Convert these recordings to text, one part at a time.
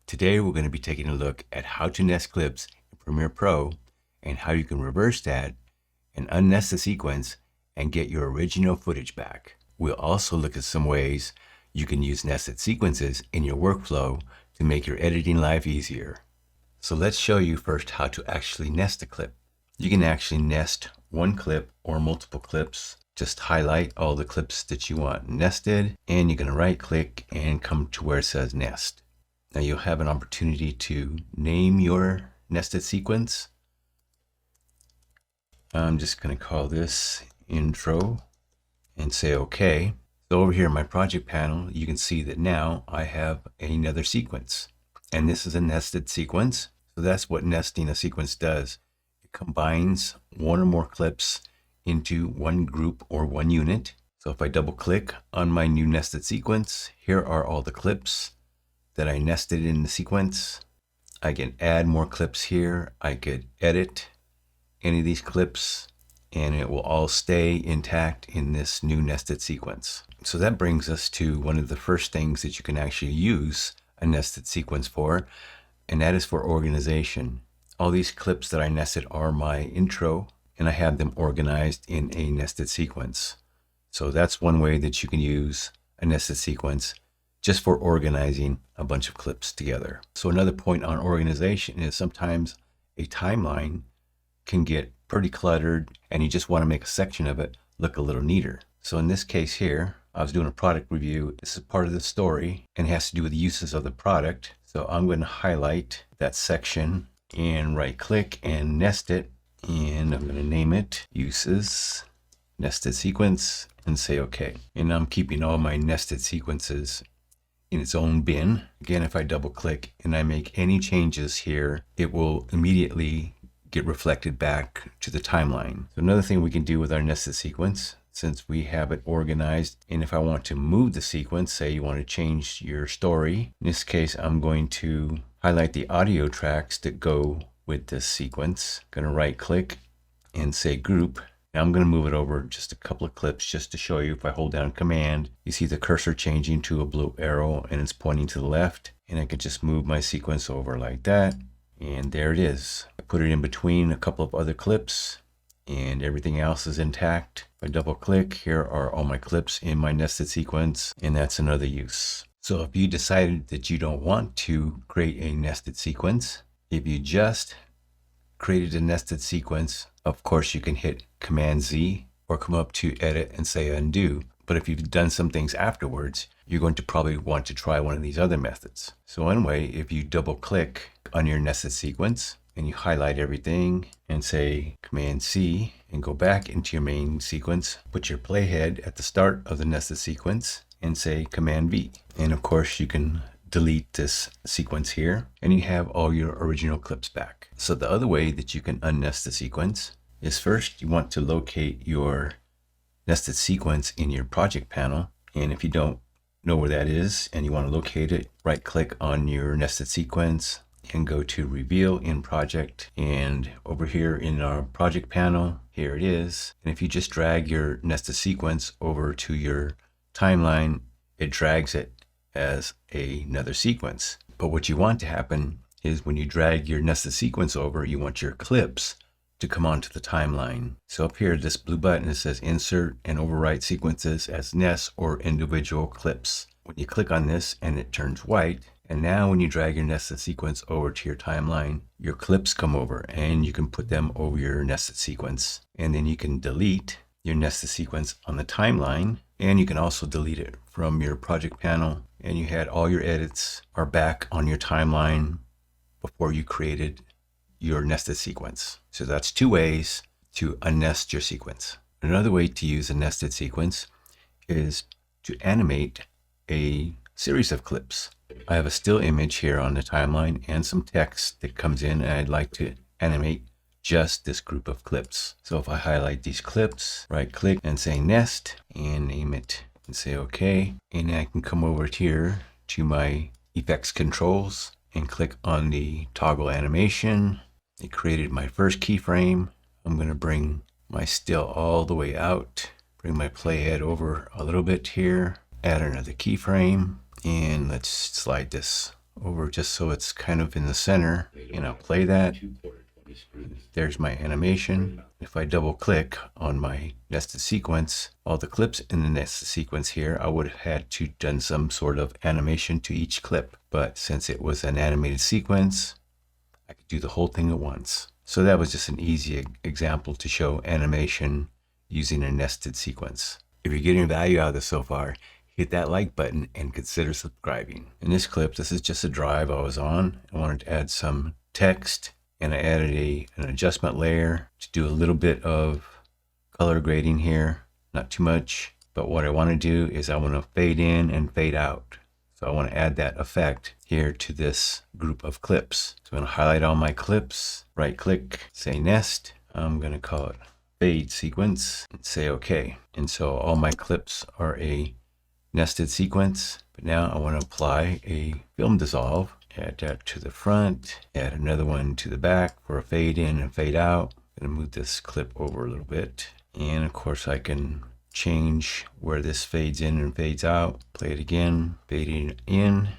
Today we're going to be taking a look at how to nest clips in Premiere Pro and how you can reverse that and unnest the sequence and get your original footage back. We'll also look at some ways you can use nested sequences in your workflow to make your editing life easier. So let's show you first how to actually nest a clip. You can actually nest one clip or multiple clips. Just highlight all the clips that you want nested, and you're going to right click and come to where it says nest. Now you'll have an opportunity to name your nested sequence. I'm just going to call this intro and say OK. So over here in my project panel, you can see that now I have another sequence, and this is a nested sequence. So that's what nesting a sequence does. It combines one or more clips into one group or one unit. So if I double click on my new nested sequence, here are all the clips that I nested in the sequence. I can add more clips here. I could edit any of these clips and it will all stay intact in this new nested sequence. So that brings us to one of the first things that you can actually use a nested sequence for, and that is for organization. All these clips that I nested are my intro, and I have them organized in a nested sequence. So that's one way that you can use a nested sequence, just for organizing a bunch of clips together. So another point on organization is sometimes a timeline can get pretty cluttered and you just want to make a section of it look a little neater. So in this case here, I was doing a product review. This is part of the story and has to do with the uses of the product. So I'm going to highlight that section and right click and nest it. And I'm going to name it uses nested sequence and say OK. And I'm keeping all my nested sequences in its own bin. Again, if I double click and I make any changes here, it will immediately get reflected back to the timeline. So another thing we can do with our nested sequence, since we have it organized, and if I want to move the sequence, say you want to change your story, in this case I'm going to highlight the audio tracks that go with this sequence. I'm going to right click and say group. Now I'm going to move it over just a couple of clips just to show you. If I hold down Command, you see the cursor changing to a blue arrow and it's pointing to the left, and I could just move my sequence over like that, and there it is. I put it in between a couple of other clips and everything else is intact. If I double click, here are all my clips in my nested sequence, and that's another use. So if you decided that you don't want to create a nested sequence, if you just created a nested sequence, of course you can hit Command Z or come up to Edit and say Undo. But if you've done some things afterwards, you're going to probably want to try one of these other methods. So anyway, if you double click on your nested sequence and you highlight everything and say Command C and go back into your main sequence, put your playhead at the start of the nested sequence and say Command V. And of course you can delete this sequence here and you have all your original clips back. So the other way that you can unnest the sequence is, first you want to locate your nested sequence in your project panel, and if you don't know where that is and you want to locate it, right click on your nested sequence and go to Reveal in Project, and over here in our project panel, here it is. And if you just drag your nested sequence over to your timeline, it drags it as another sequence. But what you want to happen is when you drag your nested sequence over, you want your clips to come onto the timeline. So up here, this blue button, it says Insert and Overwrite Sequences as Nests or Individual Clips. When you click on this and it turns white, and now when you drag your nested sequence over to your timeline, your clips come over and you can put them over your nested sequence. And then you can delete your nested sequence on the timeline, and you can also delete it from your project panel, and you had all your edits are back on your timeline before you created your nested sequence. So that's two ways to unnest your sequence. Another way to use a nested sequence is to animate a series of clips. I have a still image here on the timeline and some text that comes in, and I'd like to animate just this group of clips. So if I highlight these clips, right click and say nest and name it and say OK, and I can come over here to my effects controls and click on the toggle animation. It created my first keyframe. I'm going to bring my still all the way out, bring my playhead over a little bit here, add another keyframe, and let's slide this over just so it's kind of in the center, and I'll play that. There's my animation. If I double click on my nested sequence, all the clips in the nested sequence here, I would have had to done some sort of animation to each clip. But since it was an animated sequence, I could do the whole thing at once. So that was just an easy example to show animation using a nested sequence. If you're getting value out of this so far, hit that like button and consider subscribing. In this clip, this is just a drive I was on. I wanted to add some text, and I added an adjustment layer to do a little bit of color grading here. Not too much, but what I want to do is I want to fade in and fade out. So I want to add that effect here to this group of clips. So I'm going to highlight all my clips, right click, say nest. I'm going to call it fade sequence and say okay. And so all my clips are a nested sequence, but now I want to apply a film dissolve. Add that to the front, add another one to the back for a fade in and fade out. I'm going to move this clip over a little bit. And of course I can change where this fades in and fades out. Play it again, fading in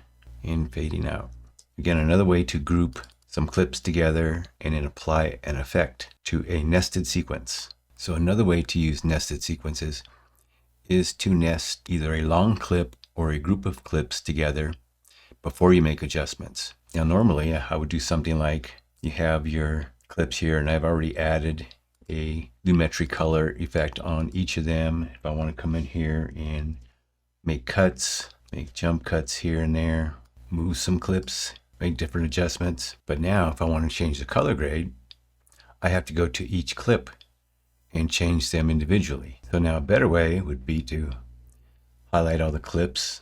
and fading out. Again, another way to group some clips together and then apply an effect to a nested sequence. So another way to use nested sequences is to nest either a long clip or a group of clips together before you make adjustments. Now normally I would do something like you have your clips here and I've already added a lumetri color effect on each of them. If I want to come in here and make cuts, make jump cuts here and there, move some clips, make different adjustments. But now if I want to change the color grade, I have to go to each clip and change them individually. So now a better way would be to highlight all the clips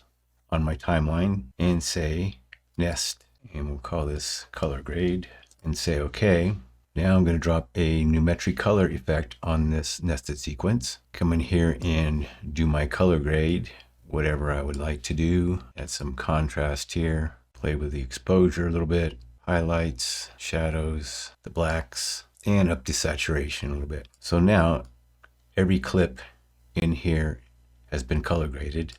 on my timeline and say nest, and we'll call this color grade and say okay. Now I'm going to drop a lumetri color effect on this nested sequence. Come in here and do my color grade, whatever I would like to do. Add some contrast here, play with the exposure a little bit, highlights, shadows, the blacks, and up to saturation a little bit. So now every clip in here has been color graded.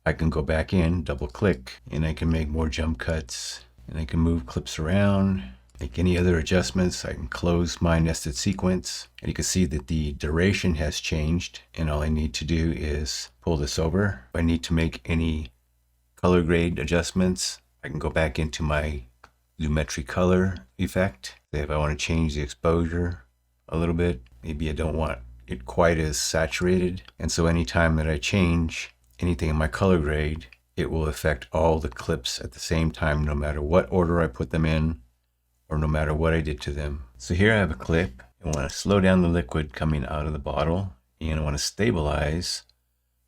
I can go back in, double click, and I can make more jump cuts, and I can move clips around, make any other adjustments. I can close my nested sequence, and you can see that the duration has changed, and all I need to do is pull this over. If I need to make any color grade adjustments, I can go back into my lumetri color effect. If I want to change the exposure a little bit, maybe I don't want it quite as saturated, and so anytime that I change anything in my color grade, it will affect all the clips at the same time, no matter what order I put them in or no matter what I did to them. So here I have a clip. I want to slow down the liquid coming out of the bottle, and I want to stabilize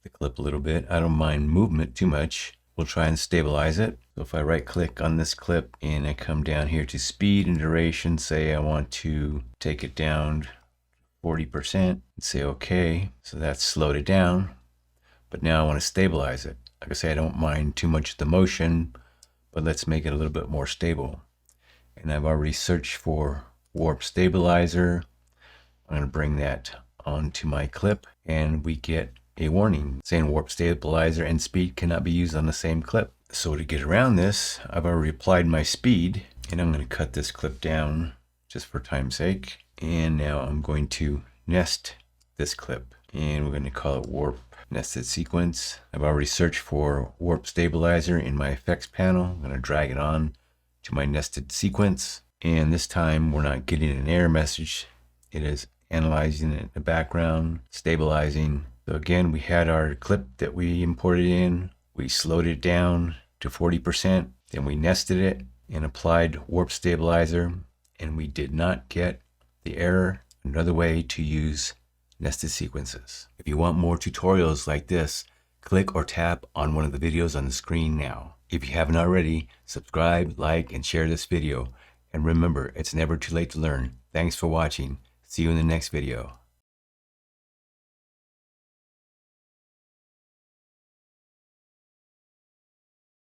the clip a little bit. I don't mind movement too much. We'll try and stabilize it. So if I right click on this clip and I come down here to speed and duration, say I want to take it down 40% and say okay. So that's slowed it down. But now I want to stabilize it. Like I say, I don't mind too much of the motion, but let's make it a little bit more stable. And I've already searched for warp stabilizer. I'm going to bring that onto my clip, and we get a warning saying warp stabilizer and speed cannot be used on the same clip. So to get around this, I've already applied my speed, and I'm going to cut this clip down just for time's sake. And now I'm going to nest this clip, and we're going to call it warp nested sequence. I've already searched for warp stabilizer in my effects panel. I'm going to drag it on to my nested sequence, and this time we're not getting an error message. It is analyzing it in the background, stabilizing. So again, we had our clip that we imported in. We slowed it down to 40%. Then we nested it and applied warp stabilizer, and we did not get the error. Another way to use nested sequences. If you want more tutorials like this, click or tap on one of the videos on the screen now. If you haven't already, subscribe, like, and share this video. And remember, it's never too late to learn. Thanks for watching. See you in the next video.